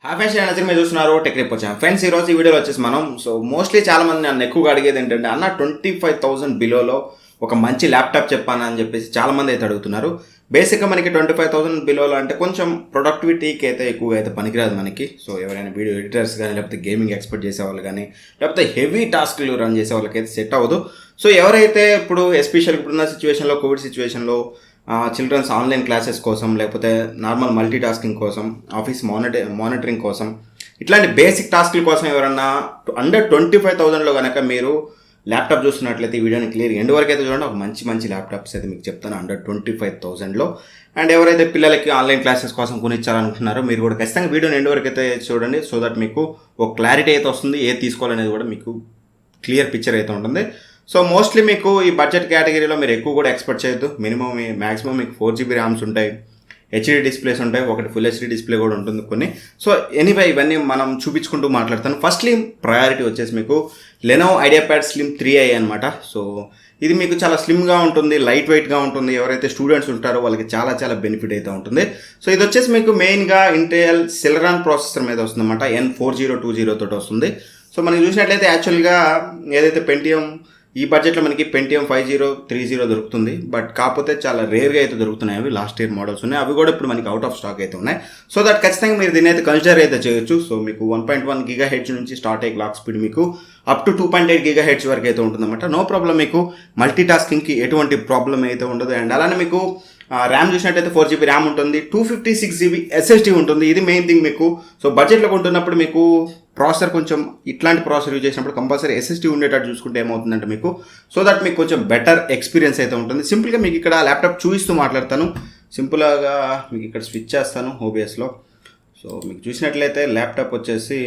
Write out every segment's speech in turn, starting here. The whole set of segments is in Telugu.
ఫ్రెండ్స్ నేను మీరు చూస్తున్నారు టెక్ రిప్ వచ్చాను ఫ్రెండ్స్. ఈ రోజు ఈ వీడియోలో వచ్చేసి మనం మోస్ట్లీ చాలా మంది నన్ను ఎక్కువగా అడిగేది ఏంటంటే అన్న 25,000 బిలోలో ఒక మంచి ల్యాప్టాప్ చెప్పాను అని చెప్పేసి చాలా మంది అయితే అడుగుతున్నారు. బేసిక్గా మనకి 25,000 బిలోలో అంటే కొంచెం ప్రొడక్టివిటీకి అయితే ఎక్కువగా అయితే పనికిరాదు మనకి. సో ఎవరైనా వీడియో ఎడిటర్స్ కానీ లేకపోతే గేమింగ్ ఎక్స్పర్ట్ చేసేవాళ్ళు కానీ లేకపోతే హెవీ టాస్క్లు రన్ చేసే వాళ్ళకైతే సెట్ అవ్వదు. సో ఎవరైతే ఇప్పుడు ఎస్పెషల్ ఇప్పుడున్న సిచ్యువేషన్లో కోవిడ్ సిచ్యువేషన్లో చిల్డ్రన్స్ ఆన్లైన్ క్లాసెస్ కోసం లేకపోతే నార్మల్ మల్టీ టాస్కింగ్ కోసం ఆఫీస్ మానిటరింగ్ కోసం ఇట్లాంటి బేసిక్ టాస్క్ల కోసం ఎవరన్నా అండర్ 25,000లో కనుక మీరు ల్యాప్టాప్ చూస్తున్నట్లయితే ఈ వీడియోని క్లియర్ ఎండ్ వరకు అయితే చూడండి. ఒక మంచి ల్యాప్టాప్స్ అయితే మీకు చెప్తాను అండర్ 25,000లో. అండ్ ఎవరైతే పిల్లలకి ఆన్లైన్ క్లాసెస్ కోసం కొనిచ్చారనుకుంటున్నారో మీరు కూడా ఖచ్చితంగా వీడియోని ఎండ్ వరకు అయితే చూడండి. సో దట్ మీకు ఒక క్లారిటీ అయితే వస్తుంది, ఏది తీసుకోవాలనేది కూడా మీకు క్లియర్ పిక్చర్ అయితే ఉంటుంది. సో మోస్ట్లీ మీకు ఈ బడ్జెట్ కేటగిరీలో మీరు ఎక్కువ కూడా ఎక్స్పెక్ట్ చేయొద్దు. మ్యాక్సిమం మీకు 4GB ర్యామ్స్ ఉంటాయి, హెచ్డీ డిస్ప్లేస్ ఉంటాయి, ఒకటి ఫుల్ హెచ్డీ డిస్ప్లే కూడా ఉంటుంది కొన్ని. సో ఎనీవే ఇవన్నీ మనం చూపించుకుంటూ మాట్లాడతాను. ఫస్ట్లీ ప్రయారిటీ వచ్చేసి మీకు లెనోవో ఐడియాప్యాడ్ స్లిమ్ 3i అనమాట. సో ఇది మీకు చాలా స్లిమ్గా ఉంటుంది, లైట్ వెయిట్గా ఉంటుంది. ఎవరైతే స్టూడెంట్స్ ఉంటారో వాళ్ళకి చాలా బెనిఫిట్ అయితే ఉంటుంది. సో ఇది వచ్చేసి మీకు మెయిన్గా ఇంటెల్ సెలరాన్ ప్రాసెసర్ మీద వస్తుంది అనమాట. N4020 తోటి వస్తుంది. సో మనం చూసినట్లయితే యాక్చువల్గా ఏదైతే పెంటియం ఈ బడ్జెట్లో మనకి పెంటియం 5030 దొరుకుతుంది. బట్ కాకపోతే చాలా రేర్గా అయితే దొరుకుతున్నాయి. అవి లాస్ట్ ఇయర్ మోడల్స్ ఉన్నాయి, అవి కూడా ఇప్పుడు మనకి అవుట్ ఆఫ్ స్టాక్ అయితే ఉన్నాయి. సో దట్ ఖచ్చితంగా మీరు దీని అయితే కన్సిడర్ అయితే చేయొచ్చు. సో మీకు 1.1 GHz నుంచి స్టార్ట్ అయ్యే క్లాక్ స్పీడ్ మీకు అప్ టు 2.8 GHz వరకు అయితే ఉంటుందన్నమాట. నో ప్రాబ్లం, మీకు మల్టీ టాస్కింగ్కి ఎటువంటి ప్రాబ్లం అయితే ఉండదు. అండ్ అలానే మీకు ర్యామ్ చూసినట్టయితే 4GB ర్యామ్ ఉంటుంది, 256GB SSD ఉంటుంది. ఇది మెయిన్ థింగ్ మీకు. సో బడ్జెట్లో కొంటున్నప్పుడు మీకు ప్రాసెసర్ కొంచెం ఇట్లాంటి ప్రాసెసర్ యూజ్ చేసినప్పుడు కంపల్సరీ SSD ఉండేటట్టు చూసుకుంటే ఏమవుతుందంటే మీకు సో దట్ మీకు కొంచెం బెటర్ ఎక్స్పీరియన్స్ అయితే ఉంటుంది. సింపుల్గా మీకు ఇక్కడ ల్యాప్టాప్ చూపిస్తూ మాట్లాడతాను. సింపుల్గా మీకు ఇక్కడ స్విచ్ చేస్తాను OBSలో. సో మీకు చూసినట్లయితే ల్యాప్టాప్ వచ్చేసి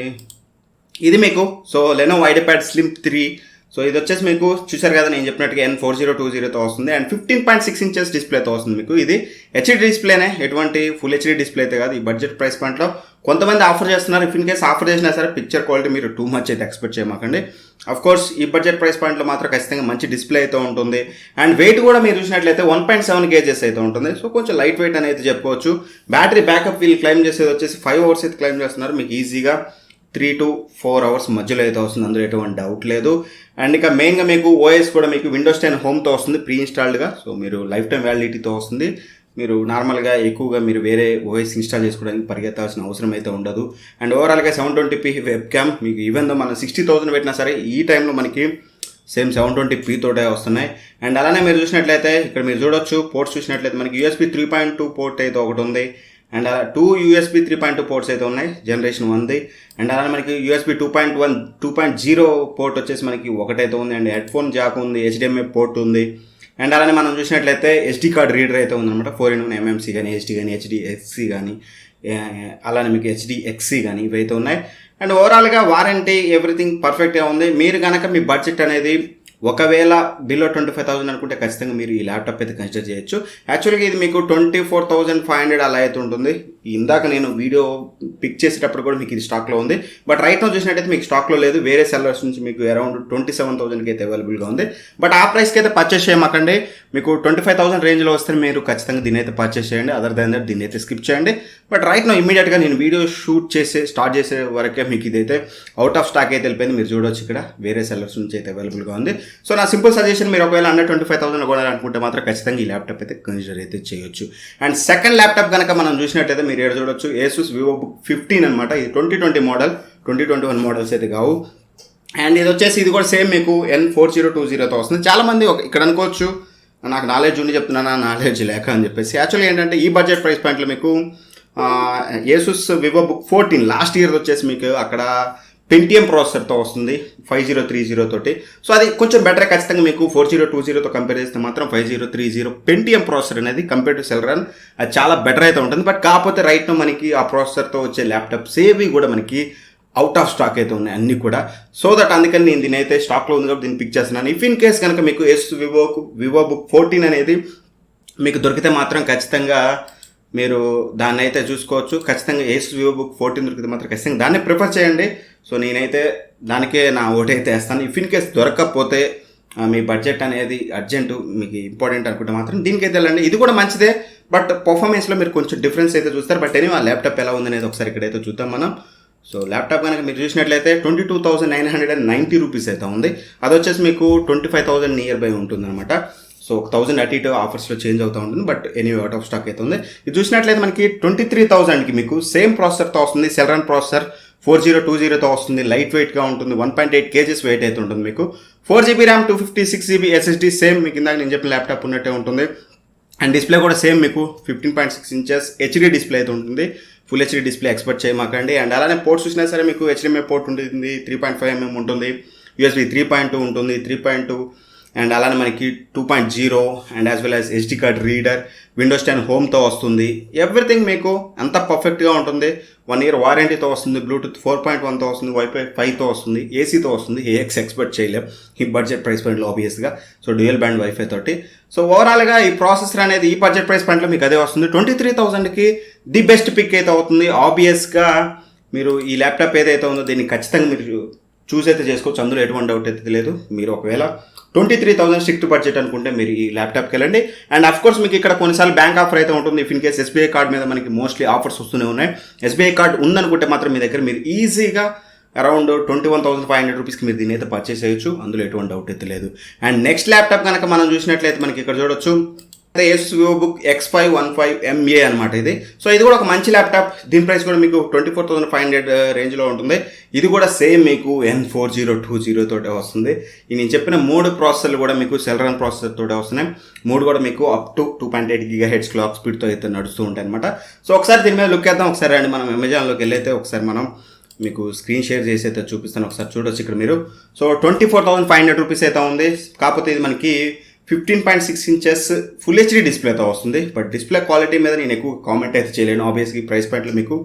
ఇది మీకు so Lenovo IdeaPad slim 3. So ఇది వచ్చేసి మీకు చూసారు కదా నేను చెప్పినట్టుగా N4020తో వస్తుంది. అండ్ 15.6 ఇంచెస్ డిస్ప్లేతో వస్తుంది మీకు. ఇది హెచ్డీ డిస్ప్లేనే, ఎటువంటి ఫుల్ హెచ్డీ డిస్ప్లే అయితే కాదు. ఈ బడ్జెట్ ప్రైస్ పాయింట్లో కొంతమంది ఆఫర్ చేస్తున్నారు. ఇఫ్ ఇన్ కేస్ ఆఫర్ చేసినా సరే పిక్చర్ క్వాలిటీ మీరు టూ మచ్ అయితే ఎక్స్పెక్ట్ చేయమాకండి. కోర్స్ ఈ బడ్జెట్ ప్రైస్ పాయింట్లో మాత్రం ఖచ్చితంగా మంచి డిస్ప్లే అయితే ఉంటుంది. అండ్ వెయిట్ కూడా మీరు చూసినట్లయితే 1.7 kgs అయితే ఉంటుంది. సో కొంచెం లైట్ వెయిట్ అని అయితే చెప్పుకోవచ్చు. బ్యాటరీ బ్యాకప్ వీళ్ళు క్లైమ్ చేసేది వచ్చేసి 5 hours అయితే క్లైమ్ చేస్తున్నారు. మీకు ఈజీగా 3 to 4 hours మధ్యలో అయితే వస్తుంది, అందులో ఎటువంటి డౌట్ లేదు. అండ్ ఇక మెయిన్గా మీకు ఓఎస్ కూడా మీకు విండోస్ 10 హోమ్తో వస్తుంది ప్రీ ఇన్స్టాల్డ్గా. సో మీరు లైఫ్ టైం వ్యాలిడిటీతో వస్తుంది. మీరు నార్మల్గా ఎక్కువగా మీరు వేరే ఓఎస్ ఇన్స్టాల్ చేసుకోవడానికి పరిగెత్తాల్సిన అవసరం అయితే ఉండదు. అండ్ ఓవరాల్గా 720p వెబ్ క్యామ్ మీకు ఈవెన్ దో మనం 60,000 పెట్టినా సరే ఈ టైంలో మనకి సేమ్ 720p తోటే వస్తున్నాయి. అండ్ అలానే మీరు చూసినట్లయితే ఇక్కడ మీరు చూడొచ్చు పోర్ట్స్ చూసినట్లయితే మనకి USB 3.2 పోర్ట్ అయితే ఒకటి ఉంది. అండ్ 2 USB 3.2 పోర్ట్స్ అయితే ఉన్నాయి, జనరేషన్ 1ది. అండ్ అలానే మనకి USB 2.0 పోర్ట్ వచ్చేసి మనకి ఒకటైతే ఉంది. అండ్ హెడ్ ఫోన్ జాక్ ఉంది, HDMI పోర్ట్ ఉంది. అండ్ అలానే మనం చూసినట్లయితే SD కార్డ్ రీడర్ అయితే ఉందన్నమాట. 4-in-1 MMC కానీ HD కానీ HDXC కానీ అలానే మీకు HDXC కానీ ఇవైతే ఉన్నాయి. అండ్ ఓవరాల్గా వారంటీ ఎవ్రీథింగ్ పర్ఫెక్ట్గా ఉంది. మీరు కనుక మీ బడ్జెట్ అనేది ఒకవేళ బిలో 25,000 అనుకుంటే ఖచ్చితంగా మీరు ఈ ల్యాప్టాప్ అయితే కన్సిడర్ చేయొచ్చు. యాక్చువల్గా ఇది మీకు 24,500 అలా అయితే ఉంటుంది. ఇందాక నేను వీడియో పిక్ చేసేటప్పుడు కూడా మీకు ఇది స్టాక్లో ఉంది. బట్ రైట్ నో చూసినట్టయితే మీకు స్టాక్లో లేదు. వేరే సెల్లర్స్ నుంచి మీకు అరౌండ్ 27,000కి అయితే అవైలబుల్గా ఉంది. బట్ ఆ ప్రైస్కి అయితే పర్చేస్ చేయమాకండి. మీకు 25,000 రేంజ్లో వస్తే మీరు ఖచ్చితంగా దీని అయితే పర్చేస్ చేయండి. అదర్ దాన్ దట్ దీన్ని అయితే స్కిప్ చేయండి. బట్ రైట్ నో ఇమీడియట్గా నేను వీడియో స్టార్ట్ చేసే వరకే మీకు ఇదైతే అవుట్ ఆఫ్ స్టాక్ అయితే వెళ్ళిపోయింది. మీరు చూడవచ్చు ఇక్కడ వేరే సెల్లర్స్ నుంచి అయితే అవైలబుల్గా ఉంది. సో నా సింపుల్ సజెషన్, మీరు ఒకవేళ అండర్ 25,000 కొనాలనుకుంటే మాత్రం ఖచ్చితంగా ఈ ల్యాప్టాప్ అయితే కన్సిడర్ అయితే చేయొచ్చు. అండ్ సెకండ్ ల్యాప్టాప్ కనుక మనం చూసినట్టయితే మీరు ఏడు చూడొచ్చు ఏసూస్ వివోబుక్ 15 అనమాట. ఇది 2020 మోడల్, 2021 మోడల్స్ అయితే కావు. అండ్ ఇది వచ్చేసి ఇది కూడా సేమ్ మీకు N4020తో వస్తుంది. చాలామంది ఇక్కడ అనుకోవచ్చు నాకు నాలెడ్జ్ ఉండి చెప్తున్నాను, నాలెడ్జ్ లేక అని చెప్పేసి. యాక్చువల్లీ ఏంటంటే ఈ బడ్జెట్ ప్రైస్ పాయింట్లో మీకు ఏసూస్ వివోబుక్ 14 లాస్ట్ ఇయర్ వచ్చేసి మీకు అక్కడ పెంటియం ప్రాసెసర్తో వస్తుంది 5030 తోటి. సో అది కొంచెం బెటర్. ఖచ్చితంగా మీకు 4020తో కంపేర్ చేస్తే మాత్రం 5030 పెంటియం ప్రాసెసర్ అనేది కంపేర్ టు సెల్రాన్ అది చాలా బెటర్ అయితే ఉంటుంది. బట్ కాకపోతే రైట్ నో మనకి ఆ ప్రాసెసర్తో వచ్చే ల్యాప్టాప్స్ ఏవి కూడా మనకి అవుట్ ఆఫ్ స్టాక్ అయితే ఉన్నాయి అన్నీ కూడా. సో దట్ అందుకని నేను దీని అయితే స్టాక్లో ఉంది కాబట్టి దీన్ని పిక్ చేస్తున్నాను. ఇఫ్ ఇన్ కేస్ కనుక మీకు వివోబుక్ 14 అనేది మీకు దొరికితే మాత్రం ఖచ్చితంగా మీరు దాన్ని అయితే చూసుకోవచ్చు. ఖచ్చితంగా వివోబుక్ 14 దొరికితే మాత్రం ఖచ్చితంగా దాన్ని ప్రిఫర్ చేయండి. సో నేనైతే దానికే నా ఓటు అయితే వేస్తాను. ఇఫ్ ఇన్ కేస్ దొరకకపోతే మీ బడ్జెట్ అనేది అర్జెంటు మీకు ఇంపార్టెంట్ అనుకుంటే మాత్రం దీనికైతే వెళ్ళండి. ఇది కూడా మంచిదే, బట్ పర్ఫార్మెన్స్లో మీరు కొంచెం డిఫరెన్స్ అయితే చూస్తారు. బట్ ఆ ల్యాప్టాప్ ఎలా ఉందనేది ఒకసారి ఇక్కడైతే చూద్దాం మనం. సో ల్యాప్టాప్ కనుక మీరు చూసినట్లయితే 22,990 రూపీస్ అయితే ఉంది. అది వచ్చేసి మీకు 25,000 నియర్ బై ఉంటుంది అనమాట. సో 1,000 అటు ఇటు ఆఫర్స్లో చేంజ్ అవుతూ ఉంటుంది, but anyway out of stock అయితే ఉంది. ఇది చూసినట్లయితే మనకి 23,000కి మీకు సేమ్ ప్రాసెసర్తో వస్తుంది. సెలరన్ ప్రాసెసర్ 4020తో వస్తుంది. లైట్ వెయిట్గా ఉంటుంది. 1.8 kgs వెయిట్ అయితే ఉంటుంది మీకు. 4GB RAM 256GB SSD same మీకు ఇందాక నేను చెప్పిన ల్యాప్టాప్ ఉన్నట్టే ఉంటుంది. అండ్ డిస్ప్లే కూడా సేమ్ మీకు 15.6 ఇంచెస్ హెచ్డీ డిస్ప్లే అయితే ఉంటుంది. ఫుల్ హెచ్డీ డిస్ప్లే ఎక్స్పెక్ట్ చేయమాకండి. అండ్ అలానే పోర్ట్స్ చూసినా సరే మీకు HDMI పోర్ట్ ఉంటుంది, 3.5mm ఉంటుంది, USB 3.2 ఉంటుంది, 3.2 అండ్ అలానే మనకి 2.0 and as well as SD card reader, Windows 10 హోమ్తో వస్తుంది. ఎవ్రీథింగ్ మీకు అంత పర్ఫెక్ట్గా ఉంటుంది. 1 year వారంటీతో వస్తుంది. బ్లూటూత్ 4.1తో వస్తుంది. వైఫై 5తో వస్తుంది. ఏసీతో వస్తుంది. AX ఎక్స్పెక్ట్ చేయలేం ఈ బడ్జెట్ ప్రైస్ పాయింట్లో ఆబ్వియస్గా. సో డ్యూయల్ బ్యాండ్ వైఫై తోటి. సో ఓవరాల్గా ఈ ప్రాసెసర్ అనేది ఈ బడ్జెట్ ప్రైస్ పాయింట్లో మీకు అదే వస్తుంది. 23,000కి ది బెస్ట్ పిక్ అయితే అవుతుంది. ఆబ్వియస్గా మీరు ఈ ల్యాప్టాప్ ఏదైతే ఉందో దీన్ని ఖచ్చితంగా మీరు చూస్ అయితే చేసుకోవచ్చు. అందులో ఎటువంటి డౌట్ అయితే లేదు. మీరు ఒకవేళ 23,000 స్ట్రిక్ట్ బడ్జెట్ అనుకుంటే మీరు ఈ ల్యాప్టాప్కి వెళ్ళండి. అండ్ అఫ్ కోర్స్ మీకు ఇక్కడ కొన్నిసార్లు బ్యాంక్ ఆఫర్ అయితే ఉంటుంది. If in case SBI card మీద మనకి మోస్ట్లీ ఆఫర్స్ వస్తూనే ఉన్నాయి. SBI కార్డ్ ఉందనుకుంటే మాత్రం మీ దగ్గర మీరు ఈజీగా అరౌండ్ 21,500 రూపీస్కి మీరు దీని అయితే పర్చేస్ చేయొచ్చు. అందులో ఎటువంటి డౌట్ అయితే లేదు. అండ్ నెక్స్ట్ ల్యాప్టాప్ కనుక మనం చూసినట్లయితే మనకి ఇక్కడ చూడొచ్చు Asus VivoBook X515MA అనమాట ఇది. సో ఇది కూడా ఒక మంచి ల్యాప్టాప్. దీని ప్రైస్ కూడా మీకు 24,500 రేంజ్లో ఉంటుంది. ఇది కూడా సేమ్ మీకు N4020 తోటే వస్తుంది. ఈ నేను చెప్పిన 3 ప్రాసెసర్లు కూడా మీకు సెలరన్ ప్రాసెసర్ తోటే వస్తున్నాయి. 3 కూడా మీకు అప్ టు 2.8 GHz క్లాక్ స్పీడ్తో అయితే నడుస్తూ ఉంటాయి అనమాట. సో ఒకసారి దీని మీద లుక్ వేద్దాం. ఒకసారి అండి మనం అమెజాన్లోకి వెళ్ళైతే ఒకసారి మనం మీకు స్క్రీన్ షేర్ చేసి అయితే చూపిస్తాను. ఒకసారి చూడొచ్చు ఇక్కడ మీరు. సో 24,500 రూపీస్ అయితే ఉంది. కాకపోతే ఇది మనకి 15.6 ఇంచెస్ ఫుల్ హెచ్డీ డిస్ప్లేతో వస్తుంది. బట్ డిస్ప్లే క్వాలిటీ మీద నేను ఎక్కువ కామెంట్ అయితే చేయలేను. ఆబ్వియస్గా ఈ ప్రైస్ పాయింట్లో మీకు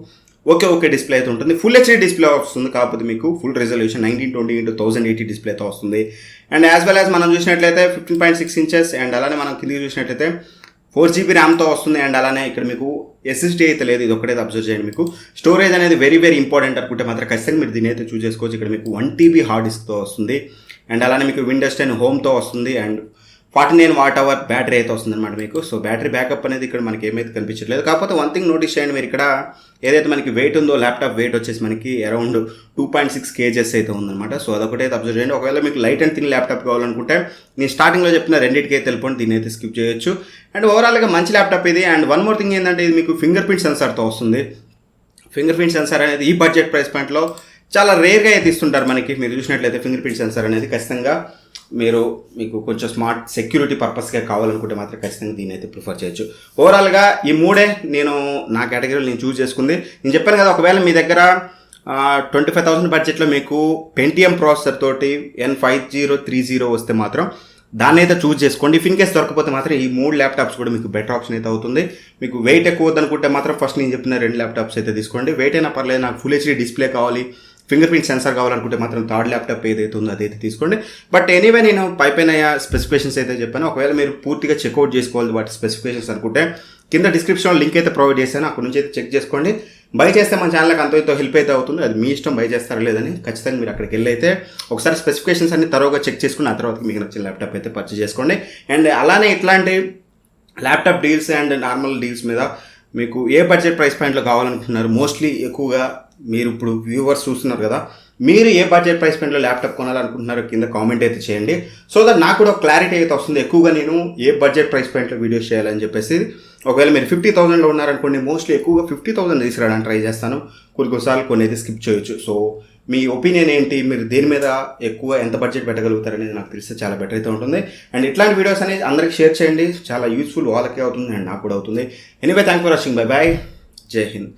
ఓకే డిస్ప్లే అయితే ఉంటుంది. ఫుల్ హెచ్డీ డిస్ప్లే వస్తుంది. కాకపోతే మీకు ఫుల్ రెజల్యూషన్ 1920x1080 డిస్ప్లేతో వస్తుంది. అండ్ యాజ్ వెల్ యాజ్ మనం చూసినట్లయితే 15.6 ఇంచెస్ అండ్ అలానే మనం కిందికి చూసినట్లయితే 4GB ర్యామ్తో వస్తుంది. అండ్ అలానే ఇక్కడ మీకు SSD అయితే లేదు. ఇది ఒకటే అబ్జర్వ్ చేయండి. మీకు స్టోరేజ్ అనేది వెరీ ఇంపార్టెంట్ అనుకుంటే మాత్రం ఖచ్చితంగా మీరు దీని అయితే చూస్ చేసుకోవచ్చు. ఇక్కడ మీకు 1TB హార్డ్ డిస్క్తో వస్తుంది. అండ్ అలానే మీకు విండోస్ 10 హోమ్తో వస్తుంది. అండ్ 49 Wh బ్యాటరీ అయితే వస్తుంది అనమాట మీకు. సో బ్యాటరీ బ్యాకప్ అనేది ఇక్కడ మనకి ఏమైతే కనిపించట్లేదు. కాకపోతే వన్ థింగ్ నోటీస్ చేయండి మీరు, ఇక్కడ ఏదైతే మనకి వెయిట్ ఉందో ల్యాప్టాప్ వెయిట్ వచ్చేసి మనకి అరౌండ్ 2.6 kgs అయితే ఉందన్నమాట. సో అదొకటే అబ్జర్వ్ చేయండి. ఒకవేళ మీకు లైట్ అండ్ థిన్ ల్యాప్టాప్ కావాలనుకుంటే నేను స్టార్టింగ్లో చెప్పిన రెండింటికి అయితే వెళ్ళిపోండి. దీన్ని అయితే స్కిప్ చేయొచ్చు. అండ్ ఓవరాల్గా మంచి ల్యాప్టాప్ ఇది. అండ్ వన్ మోర్ థింగ్ ఏంటంటే ఇది మీకు ఫింగర్ ప్రింట్ సెన్సార్తో వస్తుంది. ఫింగర్ ప్రింట్ సెన్సార్ అనేది ఈ బడ్జెట్ ప్రైస్ పాయింట్లో చాలా రేర్గా అయితే ఇస్తుంటారు మనకి. మీరు చూసినట్లయితే ఫింగర్ ప్రింట్ సెన్సార్ అనేది ఖచ్చితంగా మీకు కొంచెం స్మార్ట్ సెక్యూరిటీ పర్పస్గా కావాలనుకుంటే మాత్రం ఖచ్చితంగా దీని అయితే ప్రిఫర్ చేయొచ్చు. ఓవరాల్గా ఈ 3 నేను నా కేటగిరీలో నేను చూస్ చేసుకుంది. నేను చెప్పాను కదా, ఒకవేళ మీ దగ్గర 25,000 బడ్జెట్లో మీకు పెంటియం ప్రాసెసర్ తోటి N5030 వస్తే మాత్రం దాన్ని అయితే చూస్ చేసుకోండి. ఇఫ్ ఇన్ కేస్ దొరకపోతే మాత్రం ఈ 3 ల్యాప్టాప్స్ కూడా మీకు బెటర్ ఆప్షన్ అయితే అవుతుంది. మీకు వెయిట్ ఎక్కువ వద్దనుకుంటే మాత్రం ఫస్ట్ నేను చెప్పిన 2 ల్యాప్టాప్స్ అయితే తీసుకోండి. వెయిట్ అయినా పర్లేదు, నాకు ఫుల్ హెచ్డీ డిస్ప్లే కావాలి, ఫింగర్ ప్రింట్ సెన్సార్ కావాలనుకుంటే మాత్రం థర్డ్ ల్యాప్టాప్ ఏదైతే ఉందో అదైతే తీసుకోండి. బట్ ఎనీవే నేను పైన స్పెసిఫికేషన్స్ అయితే చెప్పాను. ఒకవేళ మీరు పూర్తిగా చెక్అవుట్ చేసుకోవాలి వాటి స్పెసిఫికేషన్స్ అనుకుంటే కింద డిస్క్రిప్షన్లో లింక్ అయితే ప్రొవైడ్ చేశాను. అక్కడ నుంచి అయితే చెక్ చేసుకోండి. బై చేస్తే మన ఛానల్కి అంతో ఇంతో హెల్ప్ అయితే అవుతుంది. అది మీ ఇష్టం, బై చేస్తారా లేదని. ఖచ్చితంగా మీరు అక్కడికి వెళ్ళి అయితే ఒకసారి స్పెసిఫికేషన్స్ అన్ని తరోగా చెక్ చేసుకుని ఆ తర్వాత మీకు నచ్చిన ల్యాప్టాప్ అయితే పర్చేస్ చేసుకోండి. అండ్ అలానే ఇట్లాంటి laptop deals and normal deals మీద మీకు ఏ బడ్జెట్ ప్రైస్ పాయింట్లో కావాలనుకుంటున్నారు, మోస్ట్లీ ఎక్కువగా మీరు ఇప్పుడు వ్యూవర్స్ చూస్తున్నారు కదా, మీరు ఏ బడ్జెట్ ప్రైస్ పాయింట్లో ల్యాప్టాప్ కొనాలనుకుంటున్నారో కింద కామెంట్ అయితే చేయండి. సో దట్ నాకు కూడా క్లారిటీ అయితే వస్తుంది ఎక్కువగా నేను ఏ బడ్జెట్ ప్రైస్ పాయింట్లో వీడియోస్ చేయాలని చెప్పేసి. ఒకవేళ మీరు 50,000లో ఉన్నారనుకోండి, మోస్ట్లీ ఎక్కువగా 50,000 తీసుకురావడానికి ట్రై చేస్తాను. కొన్నిసార్లు కొన్ని అయితే స్కిప్ చేయొచ్చు. సో మీ ఒపీనియన్ ఏంటి, మీరు దేని మీద ఎక్కువ ఎంత బడ్జెట్ పెట్టగలుగుతారనేది నాకు తెలిస్తే చాలా బెటర్ అయితే ఉంటుంది. అండ్ ఇట్లాంటి వీడియోస్ అనేది అందరికి షేర్ చేయండి. చాలా యూస్ఫుల్ వాళ్ళకే అవుతుంది అండ్ నాకు కూడా అవుతుంది. Anyway thank for watching. Bye bye. జై హింద్.